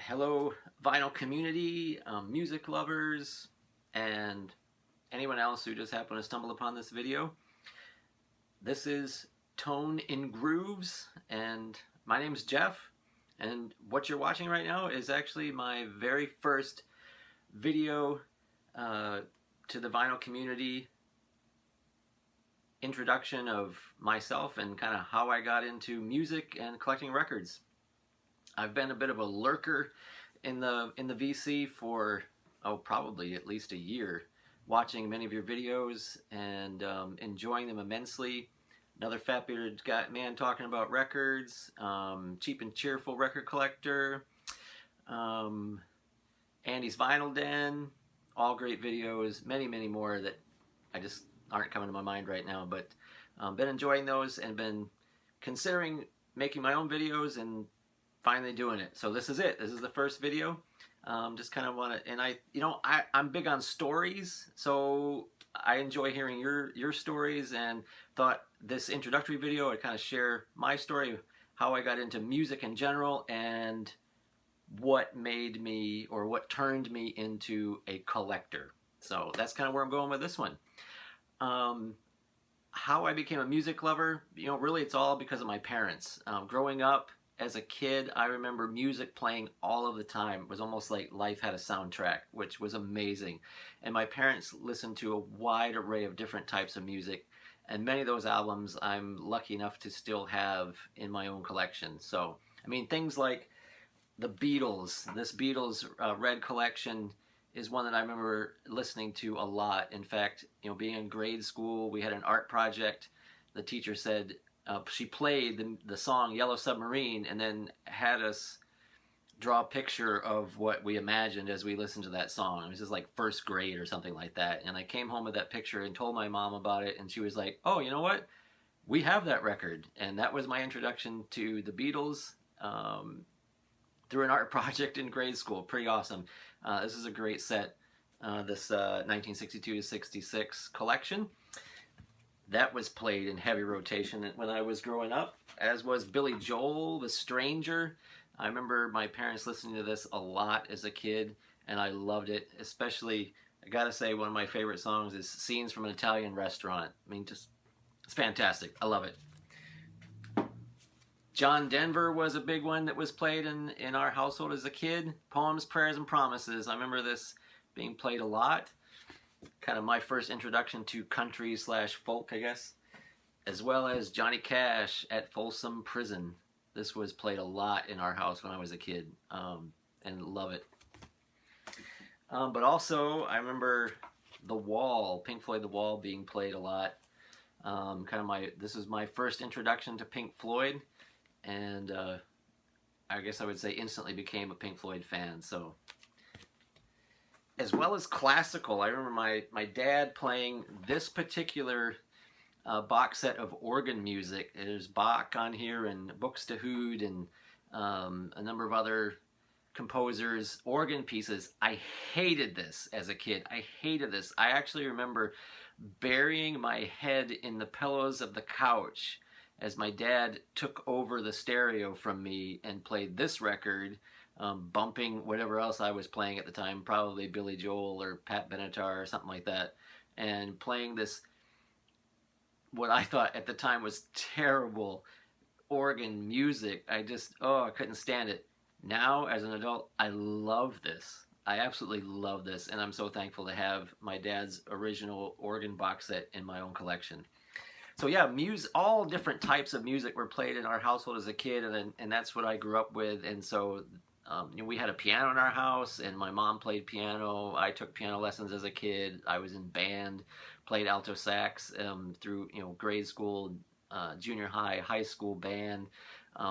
Hello, vinyl community, music lovers, and anyone else who just happened to stumble upon this video. This is Tone in Grooves, and my name's Jeff, and what you're watching right now is actually my very first video to the vinyl community introduction of myself and kind of how I got into music and collecting records. I've been a bit of a lurker in the VC for probably at least a year, watching many of your videos and enjoying them immensely. Another fat bearded man talking about records, Cheap and Cheerful record collector, Andy's Vinyl Den, all great videos, many more that I just aren't coming to my mind right now, but been enjoying those and been considering making my own videos and finally doing it. So this is it. This is the first video. Just kind of want to, and I'm big on stories, so I enjoy hearing your stories, and thought this introductory video I'd kind of share my story, how I got into music in general, and what made me, or what turned me into a collector. So that's kind of where I'm going with this one. How I became a music lover, really it's all because of my parents. Growing up, as a kid, I remember music playing all of the time. It was almost like life had a soundtrack, which was amazing. And my parents listened to a wide array of different types of music, and many of those albums I'm lucky enough to still have in my own collection. So, I mean, things like the Beatles. This Beatles Red Collection is one that I remember listening to a lot. In fact, being in grade school, we had an art project. The teacher said, she played the song Yellow Submarine and then had us draw a picture of what we imagined as we listened to that song. It was just like first grade or something like that. And I came home with that picture and told my mom about it, and she was like, oh, you know what? We have that record. And that was my introduction to the Beatles through an art project in grade school. Pretty awesome. This is a great set, this 1962 to 66 collection. That was played in heavy rotation when I was growing up, as was Billy Joel, The Stranger. I remember my parents listening to this a lot as a kid, and I loved it. Especially, I gotta say, one of my favorite songs is Scenes from an Italian Restaurant. I mean, it's fantastic. I love it. John Denver was a big one that was played in our household as a kid. Poems, Prayers, and Promises. I remember this being played a lot. Kind of my first introduction to country / folk, I guess, as well as Johnny Cash at Folsom Prison. This was played a lot in our house when I was a kid, and love it. But also, I remember The Wall, Pink Floyd The Wall, being played a lot. This was my first introduction to Pink Floyd, and I guess I would say instantly became a Pink Floyd fan. So, as well as classical, I remember my dad playing this particular box set of organ music. There's Bach on here, and Buxtehude, and a number of other composers' organ pieces. I hated this as a kid. I hated this. I actually remember burying my head in the pillows of the couch as my dad took over the stereo from me and played this record, bumping whatever else I was playing at the time, probably Billy Joel or Pat Benatar or something like that, and playing this, what I thought at the time was terrible organ music. I couldn't stand it. Now, as an adult, I love this. I absolutely love this, and I'm so thankful to have my dad's original organ box set in my own collection. So yeah, all different types of music were played in our household as a kid, and that's what I grew up with. And so we had a piano in our house, and my mom played piano. I took piano lessons as a kid. I was in band, played alto sax through grade school, junior high school band.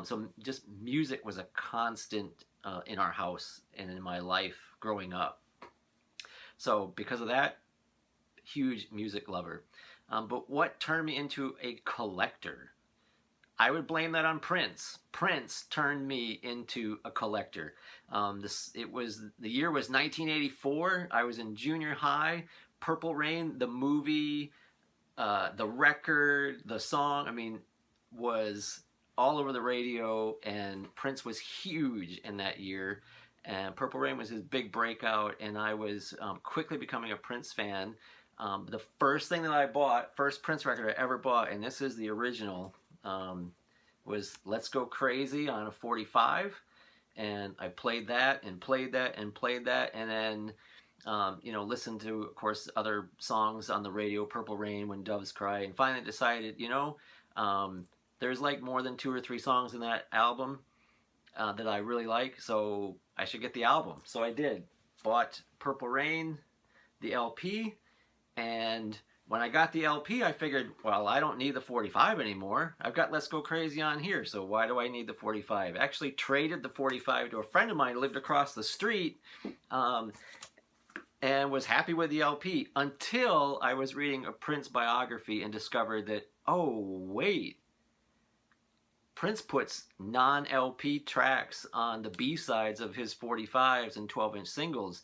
So just music was a constant in our house and in my life growing up. So because of that, huge music lover. But what turned me into a collector? I would blame that on Prince. Prince turned me into a collector. The year was 1984. I was in junior high. Purple Rain, the movie, the record, the song, I mean, was all over the radio, and Prince was huge in that year. and Purple Rain was his big breakout, and I was quickly becoming a Prince fan. The first thing that I bought, first Prince record I ever bought, and this is the original, was Let's Go Crazy on a 45, and I played that and played that and played that, and then you know, listened to, of course, other songs on the radio, Purple Rain, When Doves Cry, and finally decided, you know, there's like more than 2 or 3 songs in that album that I really like, so I should get the album. So I did. Bought Purple Rain, the LP, and when I got the LP, I figured, well, I don't need the 45 anymore. I've got Let's Go Crazy on here, so why do I need the 45? Actually traded the 45 to a friend of mine who lived across the street, and was happy with the LP until I was reading a Prince biography and discovered that, oh, wait, Prince puts non-LP tracks on the B-sides of his 45s and 12-inch singles,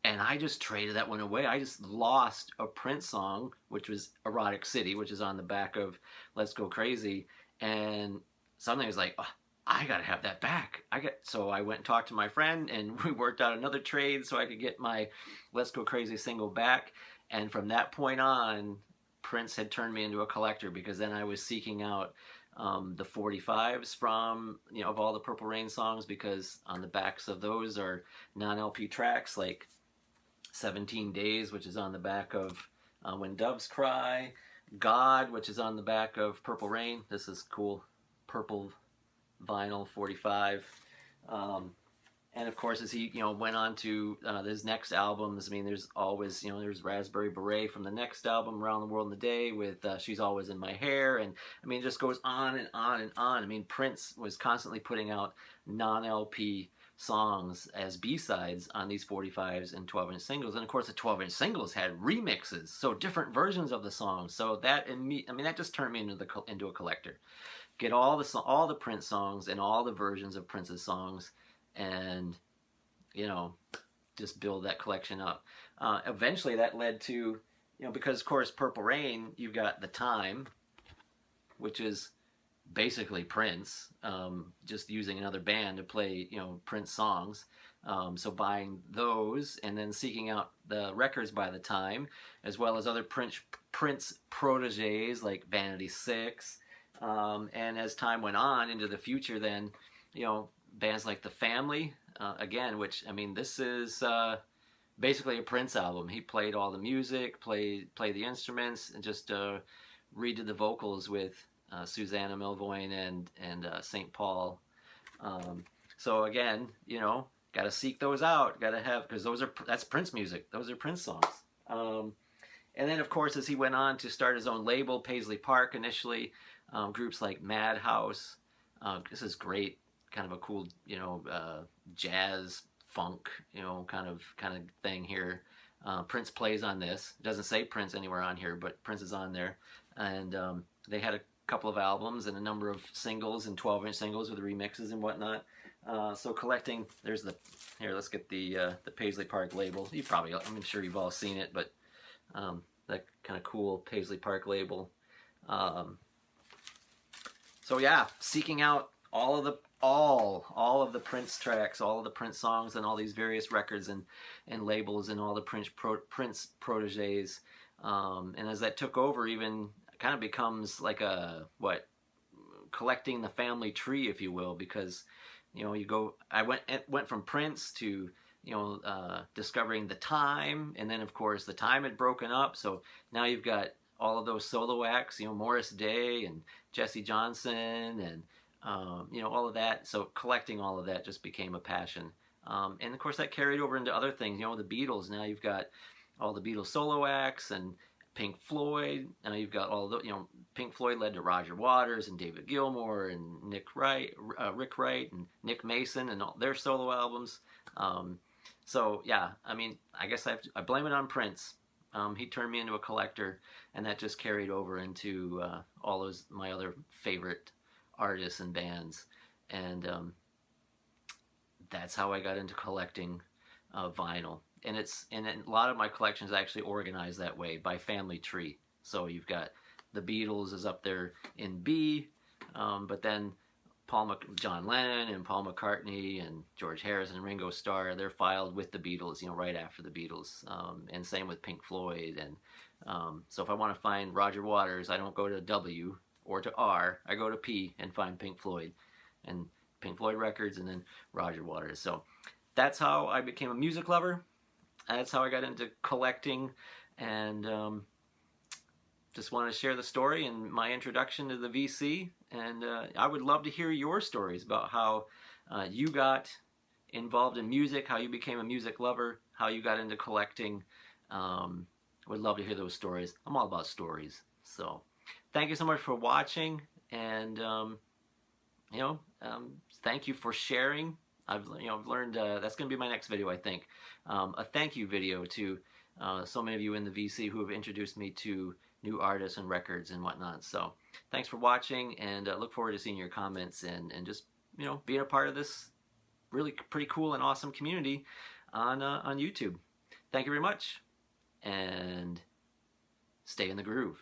and I just traded that one away. I just lost a Prince song, which was Erotic City, which is on the back of Let's Go Crazy, and suddenly I was like, oh, I gotta have that back. So I went and talked to my friend, and we worked out another trade so I could get my Let's Go Crazy single back, and from that point on, Prince had turned me into a collector, because then I was seeking out the 45s from, you know, of all the Purple Rain songs, because on the backs of those are non-LP tracks like 17 Days, which is on the back of When Doves Cry, God, which is on the back of Purple Rain. This is cool purple vinyl 45. And of course, as he, you know, went on to his next albums, I mean, there's always, you know, there's Raspberry Beret from the next album, Around the World in a Day, with She's Always in My Hair, and I mean, it just goes on and on and on. I mean, Prince was constantly putting out non-LP songs as B-sides on these 45s and 12-inch singles, and of course, the 12-inch singles had remixes, so different versions of the songs. So that, I mean, that just turned me into a collector. Get all the Prince songs and all the versions of Prince's songs, and, you know, just build that collection up. Eventually that led to, you know, because of course Purple Rain, you've got The Time, which is basically Prince, just using another band to play, you know, Prince songs. So buying those and then seeking out the records by The Time, as well as other Prince proteges like Vanity 6. And as time went on into the future, then, you know, bands like The Family, again, which, I mean, this is basically a Prince album. He played all the music, played the instruments, and just redid the vocals with Susanna Milvoin and St. Paul. So again, you know, got to seek those out. Got to have, because that's Prince music. Those are Prince songs. And then, of course, as he went on to start his own label, Paisley Park initially, groups like Madhouse. This is great. Kind of a cool, you know, jazz funk, you know, kind of thing here. Prince plays on this. It doesn't say Prince anywhere on here, but Prince is on there. And they had a couple of albums and a number of singles and 12-inch singles with remixes and whatnot. So collecting, there's here, let's get the Paisley Park label. I'm sure you've all seen it, but that kind of cool Paisley Park label. So yeah, seeking out all of the Prince tracks, all of the Prince songs, and all these various records and labels, and all the Prince proteges. And as that took over, even kind of becomes like collecting the family tree, if you will, because, you know, I went from Prince to, you know, discovering The Time, and then of course The Time had broken up, so now you've got all of those solo acts, you know, Morris Day and Jesse Johnson and you know, all of that. So collecting all of that just became a passion. And of course that carried over into other things, you know, the Beatles. Now you've got all the Beatles solo acts, and Pink Floyd. Now you've got all the, you know, Pink Floyd led to Roger Waters and David Gilmour and Rick Wright and Nick Mason and all their solo albums. So yeah, I mean, I guess I blame it on Prince. He turned me into a collector, and that just carried over into all those my other favorite artists and bands, and that's how I got into collecting vinyl. And a lot of my collections actually organized that way by family tree. So you've got the Beatles is up there in B, but then John Lennon and Paul McCartney and George Harrison and Ringo Starr, they're filed with the Beatles, you know, right after the Beatles. And same with Pink Floyd. And so if I want to find Roger Waters, I don't go to W or to R, I go to P and find Pink Floyd and Pink Floyd records and then Roger Waters. So that's how I became a music lover. That's how I got into collecting, and just want to share the story and my introduction to the VC. And I would love to hear your stories about how you got involved in music, how you became a music lover, how you got into collecting. Would love to hear those stories. I'm all about stories. So thank you so much for watching, and thank you for sharing. I've learned that's going to be my next video, I think. A thank you video to so many of you in the VC who have introduced me to new artists and records and whatnot. So thanks for watching, and look forward to seeing your comments and just being a part of this really pretty cool and awesome community on YouTube. Thank you very much, and stay in the groove.